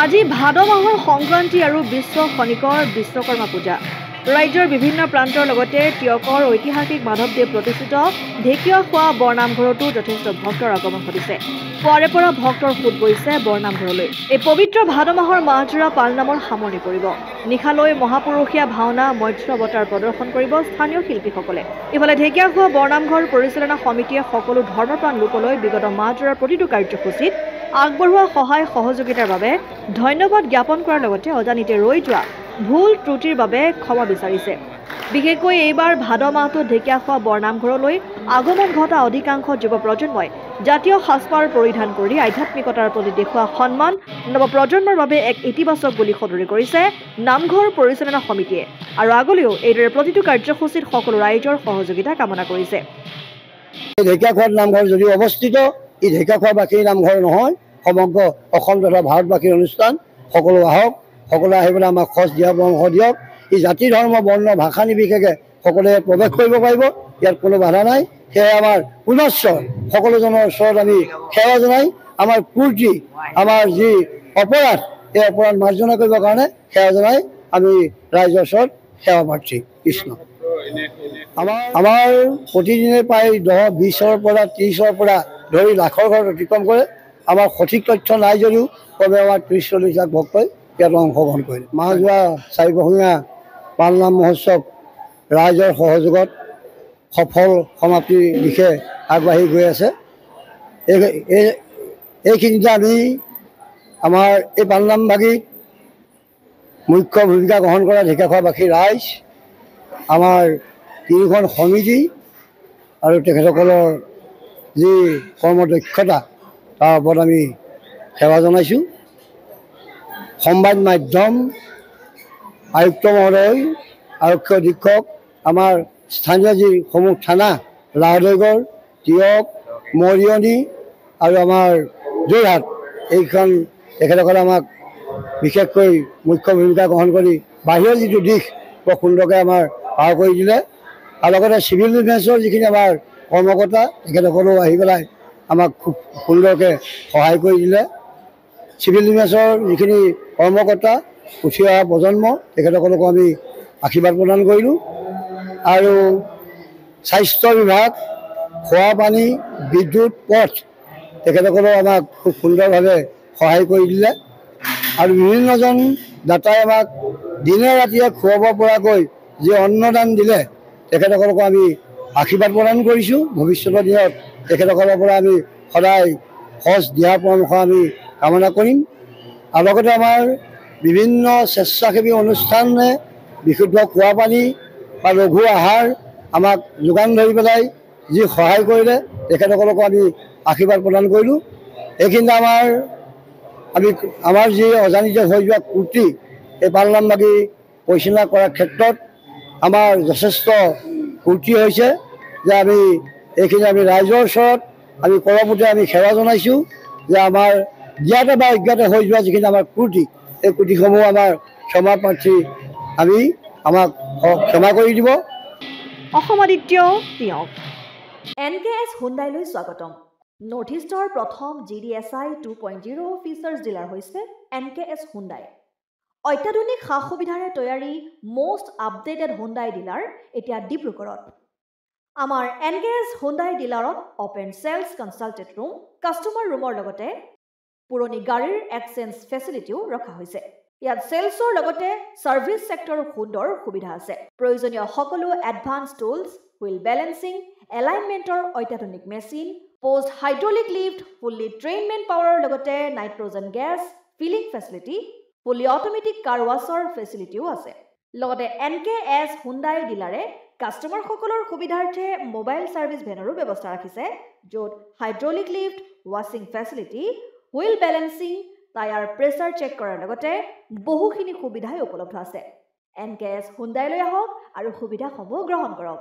আজি ভাদ মাহৰ সংক্ৰান্তি আৰু বিশ্ব খনিকৰ বিশ্বকৰ্মা পূজা। ৰাজ্যৰ বিভিন্ন প্ৰান্তৰ লগতে টিয়কৰ ঐতিহাসিক মাধৱদেৱ প্ৰতিষ্ঠিত ঢেকীয়াখোৱা বৰনামঘৰতো যথেষ্ট ভক্তৰ আগমন ঘটিছে। পুৱাৰে পৰা ভক্তৰ সোঁত বৈছে বৰনামঘৰলৈ। এই পবিত্ৰ ভাদ মাহৰ মাহজোৰা পালনামৰ সামৰণি পৰিব। নিশালৈ মহাপুৰুষীয়া ভাওনা মৎস্য অৱতাৰ প্ৰদৰ্শন কৰিব স্থানীয় শিল্পীসকলে। ইফালে ঢেকীয়াখোৱা বৰনামঘৰ পৰিচালনা সমিতিয়ে সকলো ধৰ্মপ্ৰাণ লোকলৈ বিগত মাহজোৰাৰ প্ৰতিটো কাৰ্যসূচীত আগবঢ়োৱা সহায় সহযোগিতাৰ বাবে ধন্যবাদ জ্ঞাপন কৰাৰ লগতে অজানিতে ৰৈ যোৱা ভুল ত্ৰুটিৰ বাবে ক্ষমা বিচাৰিছে। বিশেষকৈ এইবাৰ ভাদ মাহটোত ঢেকীয়াখোৱা বৰনামঘৰলৈ আগমন ঘটা অধিকাংশ যুৱ প্ৰজন্মই জাতীয় সাজপাৰ পৰিধান কৰি আধ্যাত্মিকতাৰ প্ৰতি দেখুওৱা সন্মান নৱপ্ৰজন্মৰ বাবে এক ইতিবাচক বুলি সদৰি কৰিছে নামঘৰ পৰিচালনা সমিতিয়ে আৰু আগলৈও এইদৰে প্ৰতিটো কাৰ্যসূচীত সকলো ৰাইজৰ সহযোগিতা কামনা কৰিছে। ঢেকীয়াখোৱা নামঘৰ যদিও অৱস্থিত, ই ঢেকীয়াখোৱাবাসীৰ নামঘৰ নহয়, সমগ্ৰ অসম তথা ভাৰতবাসীৰ অনুষ্ঠান। সকলো আহক, সকলোৱে আহি পেলাই আমাক খোজ দিয়া পৰামৰ্শ দিয়ক। ই জাতি ধৰ্ম বৰ্ণ ভাষা নিৰ্বিশেষে সকলোৱে প্ৰৱেশ কৰিব পাৰিব, ইয়াত কোনো বাধা নাই। সেয়ে আমাৰ পুনশ্চ সকলোজনৰ ওচৰত আমি সেৱা জনাই আমাৰ পূৰ্তি, আমাৰ যি অপৰাধ, এই অপৰাধ মাৰ্জনা কৰিবৰ কাৰণে সেৱা জনাই আমি ৰাইজৰ ওচৰত সেৱা প্ৰাৰ্থী। কৃষ্ণ। আমাৰ প্ৰতিদিনে প্ৰায় 10-20ৰ পৰা 30ৰ পৰা ধৰি লাখৰ ঘৰত অতিক্ৰম কৰে। আমাৰ সঠিক তথ্য নাই যদিও কমে আমাৰ 30-40 লাখ ভক্তই ইয়াত অংশগ্ৰহণ কৰে। মাহজোৰা 4 বছৰীয়া পালনাম মহোৎসৱ ৰাইজৰ সহযোগত সফল সমাপ্তিৰ দিশে আগবাঢ়ি গৈ আছে। এইখিনিতে আমি আমাৰ এই পালনামভাগিত মুখ্য ভূমিকা গ্ৰহণ কৰা ঢেকীয়াখোৱাবাসী ৰাইজ, আমাৰ 3খন সমিতি আৰু তেখেতসকলৰ যি কৰ্মদক্ষতা তাৰ ওপৰত আমি সেৱা জনাইছোঁ। সংবাদ মাধ্যম, আয়ুক্ত মহোদয়, আৰক্ষী অধীক্ষক, আমাৰ স্থানীয় যিসমূহ থানা, লাহদৈগড়, টিয়ক, মৰিয়নি আৰু আমাৰ যোৰহাট, এইখন তেখেতসকলে আমাক বিশেষকৈ মুখ্য ভূমিকা গ্ৰহণ কৰি বাহিৰৰ যিটো দিশ বৰ সুন্দৰকৈ আমাৰ পাৰ কৰি দিলে। আৰু লগতে চিভিল ডিফেন্সৰ যিখিনি আমাৰ কৰ্মকৰ্তা, তেখেতসকলেও আহি পেলাই আমাক খুব সুন্দৰকৈ সহায় কৰি দিলে। চিভিল ডিফেন্সৰ যিখিনি কৰ্মকৰ্তা, উঠি অহা প্ৰজন্ম, তেখেতসকলকো আমি আশীৰ্বাদ প্ৰদান কৰিলোঁ। আৰু স্বাস্থ্য বিভাগ, খোৱা পানী, বিদ্যুৎ, পথ, তেখেতসকলেও আমাক খুব সুন্দৰভাৱে সহায় কৰি দিলে। আৰু বিভিন্নজন দাতাই আমাক দিনে ৰাতিয়ে খুৱাব পৰাকৈ যি অন্নদান দিলে, তেখেতসকলকো আমি আশীৰ্বাদ প্ৰদান কৰিছোঁ। ভৱিষ্যতৰ দিনত তেখেতসকলৰ পৰা আমি সদায় খোজ দিয়াৰ পৰামৰ্শ আমি কামনা কৰিম। আৰু লগতে আমাৰ বিভিন্ন স্বেচ্ছাসেৱী অনুষ্ঠানে বিশুদ্ধ খোৱা পানী বা লঘু আহাৰ আমাক যোগান ধৰি পেলাই যি সহায় কৰিলে, তেখেতসকলকো আমি আশীৰ্বাদ প্ৰদান কৰিলোঁ। এইখিনিতে আমাৰ যি অজানিতে হৈ যোৱা ত্ৰুটি, এই পালনামভাগি পৰিচালনা কৰাৰ ক্ষেত্ৰত আমাৰ যথেষ্ট ত্ৰুটি হৈছে, যে আমি এইখিনি আমি ৰাইজৰ ওচৰত আমি পৰৱৰ্তী আমি সেৱা জনাইছোঁ যে আমাৰ জ্ঞাতে বা অজ্ঞাতে হৈ যোৱা যিখিনি আমাৰ ত্ৰুটি, এই ত্ৰুটিসমূহ আমাৰ ক্ষমা প্ৰাৰ্থী, আমাক ক্ষমা কৰি দিব। অসম আদিত্য, টিয়ক। NKS হুণ্ডাইলৈ স্বাগতম। নৰ্থ ইষ্টৰ প্ৰথম GDSI 2.0 ফিচাৰ্ছ ডিলাৰ হৈছে NKS হুণ্ডাই। অত্যাধুনিক সা সুবিধাৰে তৈয়াৰী মষ্ট আপডেটেড হুণ্ডাই ডিলাৰ এতিয়া ডিব্ৰুগড়ত। আমাৰ NKS হুণ্ডাই ডিলাৰত open sales consulted room, customer ৰুমৰ লগতে পুৰণি গাড়ীৰ এক্সচেঞ্জ ফেচিলিটিও ৰখা হৈছে। ইয়াত চেলছৰ লগতে ছাৰ্ভিচ ছেক্টৰৰ সুন্দৰ সুবিধা আছে। প্ৰয়োজনীয় সকলো এডভান্স টুলছ, হুইল বেলেন্সিং, এলাইনমেণ্টৰ অত্যাধুনিক machine, post hydraulic lift, fully train man পাৱাৰৰ লগতে nitrogen gas filling facility, fully automatic car washer ফেচিলিটিও আছে। লগতে NKS হুণ্ডাই ডিলাৰে কাষ্টমাৰসকলৰ সুবিধাৰ্থে মোবাইল ছাৰ্ভিচ ভেনৰো ব্যৱস্থা ৰাখিছে, য'ত হাইড্ৰলিক লিফ্ট, ৱাছিং facility, wheel balancing, tyre pressure check কৰাৰ লগতে বহুখিনি সুবিধাই উপলব্ধ আছে। NKS হুণ্ডাইলৈ আহক আৰু সুবিধাসমূহ গ্ৰহণ কৰক।